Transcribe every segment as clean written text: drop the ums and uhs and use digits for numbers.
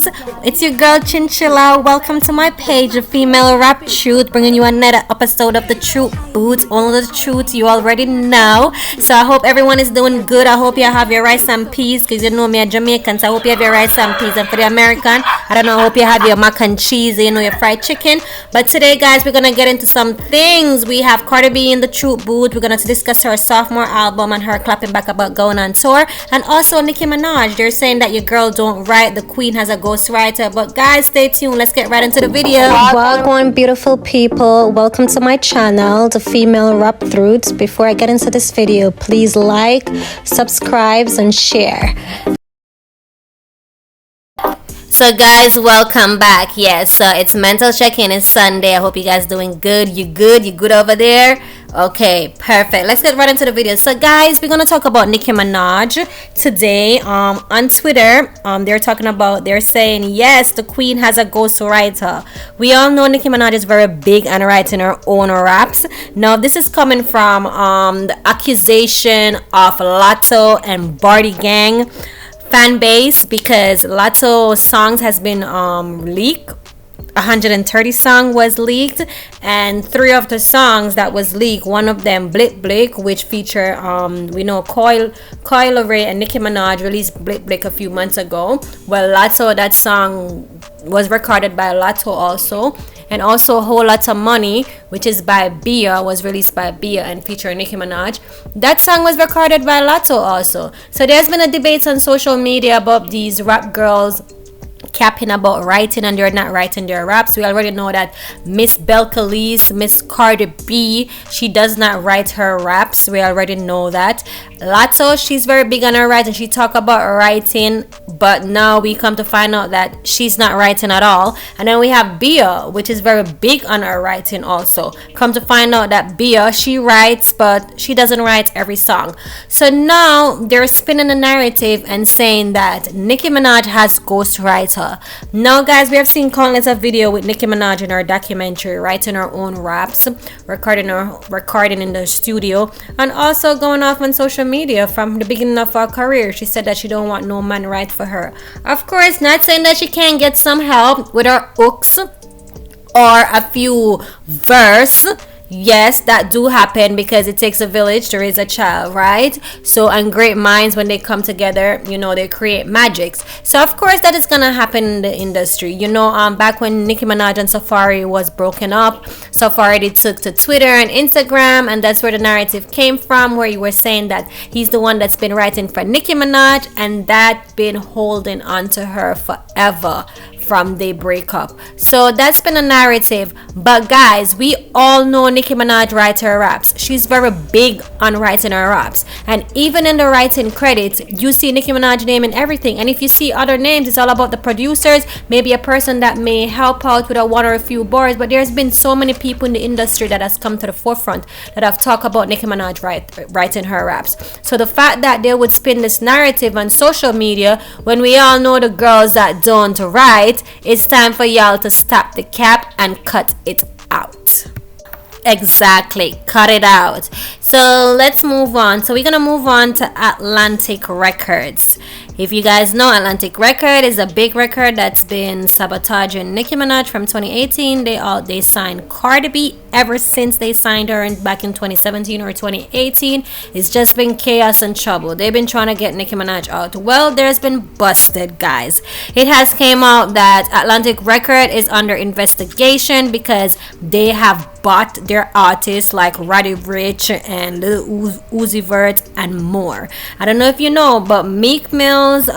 guys, it's your girl Chinchilla. Welcome to my page of Female Rap Truth, bringing you another episode of the Truth Boot. Only the truth you already know. So I hope everyone is doing good. I hope you have your rice and peas, because you know me, a Jamaican, so I hope you have your rice and peas. And for the American, I don't know, I hope you have your mac and cheese, you know, your fried chicken. But today, guys, we're gonna get into some things. We have Cardi B in the Truth Boot. We're gonna discuss her sophomore album and her clapping back about going on tour, and also Nicki Minaj. They're saying that your girl don't write, the queen has a ghostwriter. But guys, stay tuned. Let's get right into the video. Welcome, beautiful people. Welcome to my channel, the Female Rap Truth. Before I get into this video, please like, subscribe, and share. So guys, welcome back. Yes, so it's mental check-in. It's Sunday. I hope you guys doing good. You good over there? Okay, perfect. Let's get right into the video. So guys, we're gonna talk about Nicki Minaj today. On Twitter, they're saying yes, the queen has a ghostwriter. We all know Nicki Minaj is very big on writing her own raps. Now this is coming from the accusation of Lotto and Barty Gang fan base, because Lotto songs has been leaked. 130 song was leaked, and 3 of the songs that was leaked, one of them Blick Blick, which feature we know Coil Ray and Nicki Minaj released Blick Blick a few months ago. Well, Lotto, that song was recorded by Lotto also, and also Whole Lotta Money, which is by Bia, was released by Bia and featuring Nicki Minaj. That song was recorded by Lotto also. So there's been a debate on social media about these rap girls capping about writing, and they're not writing their raps. We already know that Miss Belcalis, Miss Cardi B, she does not write her raps. We already know that. Lotto, she's very big on her writing. She talk about writing, but now we come to find out that she's not writing at all. And then we have Bia, which is very big on her writing also. Come to find out that Bia, she writes, but she doesn't write every song. So now they're spinning the narrative and saying that Nicki Minaj has ghostwriter. Now guys, we have seen countless of video with Nicki Minaj in her documentary, writing her own raps, recording in the studio, and also going off on social media from the beginning of her career. She said that she don't want no man write for her. Of course, not saying that she can't get some help with her hooks or a few verse. Yes, that do happen, because it takes a village to raise a child, right? So, and great minds, when they come together, you know, they create magics. So of course that is gonna happen in the industry. You know, back when Nicki Minaj and Safaree was broken up, Safaree took to Twitter and Instagram, and that's where the narrative came from, where you were saying that he's the one that's been writing for Nicki Minaj, and that been holding on to her forever from they break up. So that's been a narrative. But guys, we all know Nicki Minaj writes her raps. She's very big on writing her raps, and even in the writing credits you see Nicki Minaj name and everything. And if you see other names, it's all about the producers, maybe a person that may help out with a one or a few bars. But there's been so many people in the industry that has come to the forefront that have talked about Nicki Minaj writing her raps. So the fact that they would spin this narrative on social media, when we all know the girls that don't write, it's time for y'all to stop the cap and cut it out. Exactly, cut it out. So let's move on. So we're gonna move on to Atlantic Records. If you guys know, Atlantic Record is a big record that's been sabotaging Nicki Minaj from 2018. They signed Cardi B. Ever since they signed her back in 2017 or 2018, it's just been chaos and trouble. They've been trying to get Nicki Minaj out. Well, there's been busted, guys. It has came out that Atlantic Record is under investigation because they have bought their artists like Roddy Ricch and Lil Uzi Vert and more. I don't know if you know, but Meek Mill's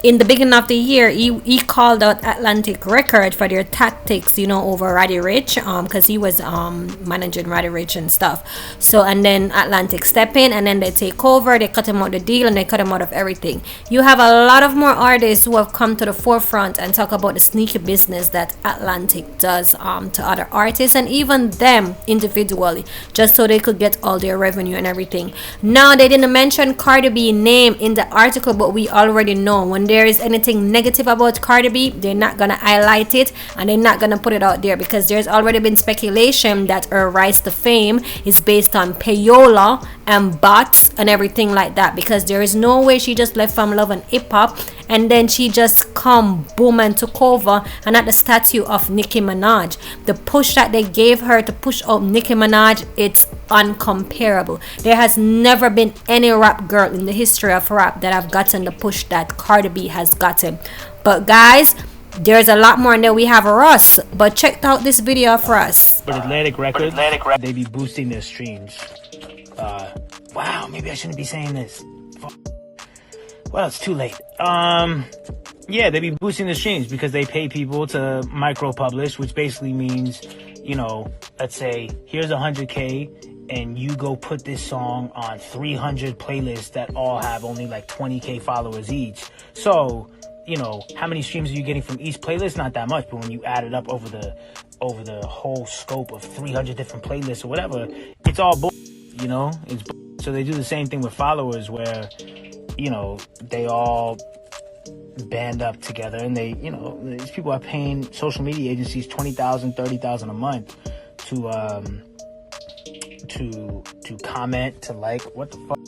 in the beginning of the year, he called out Atlantic Record for their tactics, you know, over Roddy Ricch, because he was managing Roddy Ricch and stuff. So, and then Atlantic step in, and then they take over, they cut him out the deal, and they cut him out of everything. You have a lot of more artists who have come to the forefront and talk about the sneaky business that Atlantic does to other artists, and even them individually, just so they could get all their revenue and everything. Now, they didn't mention Cardi B name in the article, but we already know when there is anything negative about Cardi B, they're not gonna highlight it, and they're not gonna put it out there, because there's already been speculation that her rise to fame is based on payola and bots and everything like that, because there is no way she just left from Love and Hip Hop and then she just come boom and took over and at the statue of Nicki Minaj. The push that they gave her to push out Nicki Minaj, it's uncomparable. There has never been any rap girl in the history of rap that have gotten the push that Cardi B has gotten. But guys, there's a lot more, and then we have Russ. But check out this video for us. But Atlantic Records, they be boosting their streams. Wow, maybe I shouldn't be saying this. Well, it's too late. Yeah, they be boosting the streams because they pay people to micro publish, which basically means, you know, let's say here's 100K and you go put this song on 300 playlists that all have only like 20K followers each. So, you know, how many streams are you getting from each playlist? Not that much, but when you add it up over the whole scope of 300 different playlists or whatever, it's all you know, it's so they do the same thing with followers where, you know, they all band up together and they, you know, these people are paying social media agencies $20,000, $30,000 a month to comment, to like, what the fuck.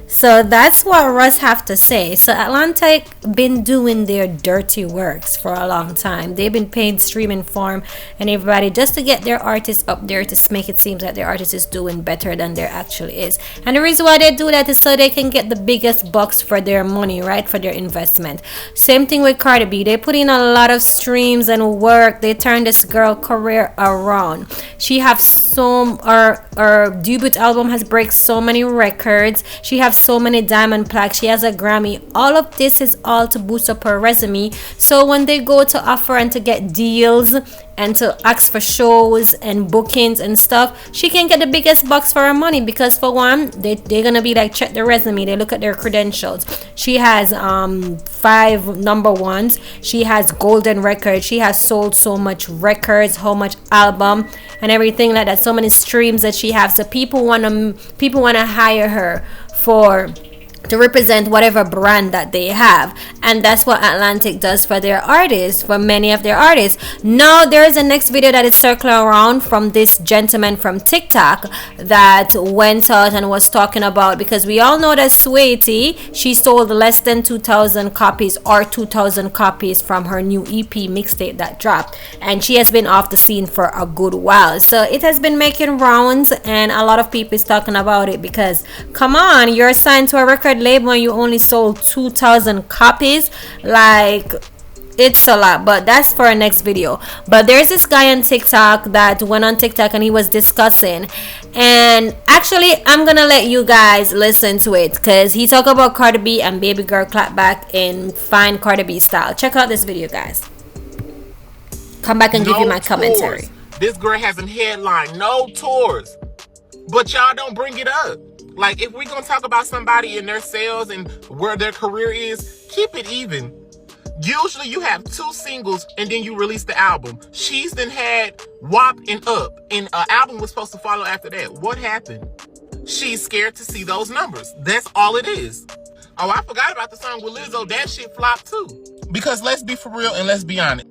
So that's what Russ have to say. So Atlantic been doing their dirty works for a long time. They've been paying streaming farm and everybody just to get their artists up there to make it seem that their artist is doing better than there actually is. And the reason why they do that is so they can get the biggest bucks for their money, right? For their investment. Same thing with Cardi B. They put in a lot of streams and work. They turn this girl career around. She have her debut album has break so many records. She have so many diamond plaques. She has a Grammy. All of this is all to boost up her resume. So when they go to offer and to get deals and to ask for shows and bookings and stuff, she can get the biggest bucks for her money because for one, they're gonna be like, check the resume, they look at their credentials. She has 5 number ones. She has golden records. She has sold so much records, how much album and everything like that, so many streams that she has. So people wanna hire her to represent whatever brand that they have, and that's what Atlantic does for their artists, for many of their artists. Now there is a next video that is circling around from this gentleman from TikTok that went out and was talking about, because we all know that Saweetie, she sold less than 2,000 copies or 2,000 copies from her new EP mixtape that dropped, and she has been off the scene for a good while. So it has been making rounds and a lot of people is talking about it because, come on, you're signed to a record label and you only sold 2,000 copies. Like, it's a lot, but that's for our next video. But there's this guy on TikTok that went on TikTok and he was discussing, and actually I'm gonna let you guys listen to it because he talked about Cardi B and Baby Girl Clapback in fine Cardi B style. Check out this video, guys. Come back and give you my commentary. This girl hasn't headlined no tours, but y'all don't bring it up. Like, if we're gonna talk about somebody and their sales and where their career is, keep it even. Usually you have 2 singles and then you release the album. She's then had WAP and Up, and an album was supposed to follow after that. What happened? She's scared to see those numbers. That's all it is. Oh, I forgot about the song with Lizzo. That shit flopped too. Because let's be for real and let's be honest.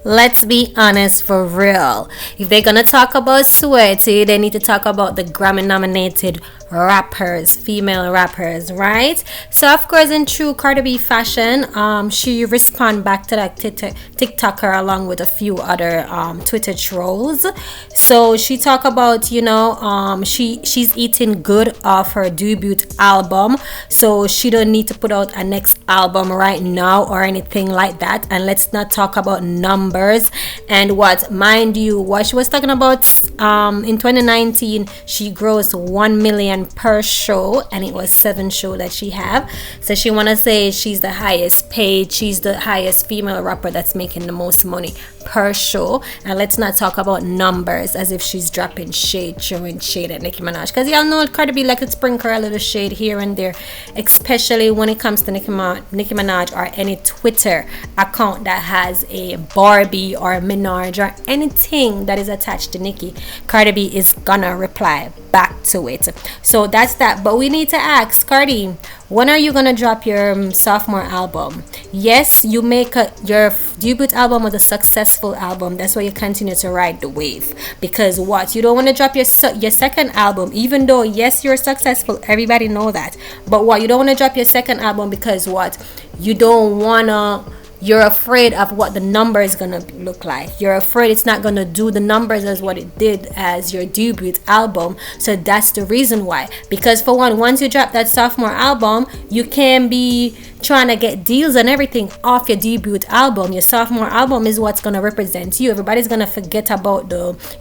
Let's be honest for real. If they're gonna talk about Saweetie, they need to talk about the Grammy nominated rappers, female rappers, right? So of course, in true Cardi B fashion, she respond back to that TikToker along with a few other Twitter trolls. So she talk about, you know, she's eating good off her debut album, so she don't need to put out a next album right now or anything like that. And let's not talk about numbers and what, mind you, what she was talking about in 2019, she grossed 1 million per show, and it was 7 shows that she have. So she want to say she's the highest paid, she's the highest female rapper that's making the most money per show. And let's not talk about numbers as if she's dropping shade, showing shade at Nicki Minaj, because y'all know Cardi B like to sprinkle a little shade here and there, especially when it comes to Nicki Minaj or any Twitter account that has a Barbie or Minaj or anything that is attached to Nicki. Cardi B is gonna reply back to it. So that's that. But we need to ask Cardi, when are you gonna drop your sophomore album? Yes, you make your debut album was a successful album. That's why you continue to ride the wave. Because what, you don't want to drop your second album, even though yes, you're successful. Everybody know that. But what, you don't want to drop your second album because what, you don't wanna. You're afraid of what the number is gonna look like. You're afraid it's not gonna do the numbers as what it did as your debut album. So that's the reason why. Because for one, once you drop that sophomore album, you can be trying to get deals and everything off your debut album. Your sophomore album is what's gonna represent you. Everybody's gonna forget about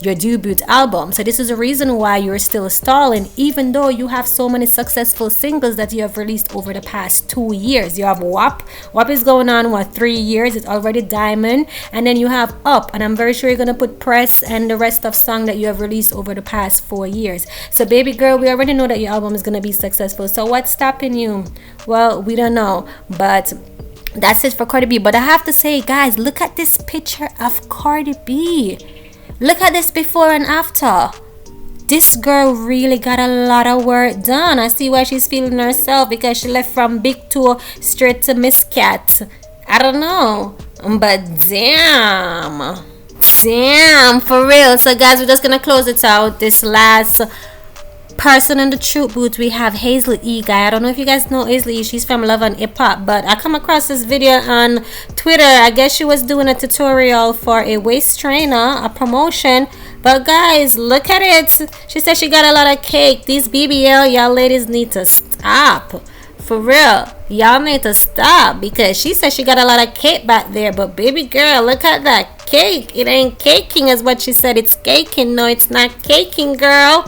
your debut album. So this is the reason why you're still stalling, even though you have so many successful singles that you have released over the past 2 years. You have WAP. WAP is going on 3 years. It's already Diamond, and then you have Up, and I'm very sure you're gonna put Press and the rest of song that you have released over the past 4 years. So baby girl, we already know that your album is gonna be successful. So what's stopping you? Well, we don't know, but that's it for Cardi B. But I have to say, guys, look at this picture of Cardi B. Look at this before and after. This girl really got a lot of work done. I see why she's feeling herself, because she left from Big Toe straight to Miss Cat. I don't know, but damn, for real. So guys, we're just gonna close it out. This last person in the truth booth, we have Hazley E guy. I don't know if you guys know Hazley E. She's from Love and Hip Hop, but I come across this video on Twitter. I guess she was doing a tutorial for a waist trainer, a promotion. But guys, look at it. She said she got a lot of cake. These BBL, y'all ladies need to stop. For real, y'all need to stop, because she said she got a lot of cake back there. But baby girl, look at that cake. It ain't caking as what she said. It's caking. No, it's not caking, girl.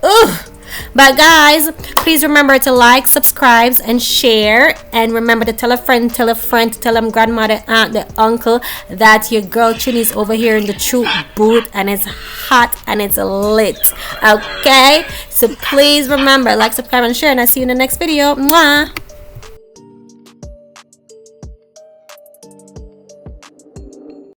Ugh. But guys, please remember to like, subscribe, and share. And remember to tell a friend, tell them grandmother, aunt, the uncle, that your girl Chini's over here in the truth booth, and it's hot and it's lit. Okay, so please remember, like, subscribe, and share, and I'll see you in the next video. Mwah.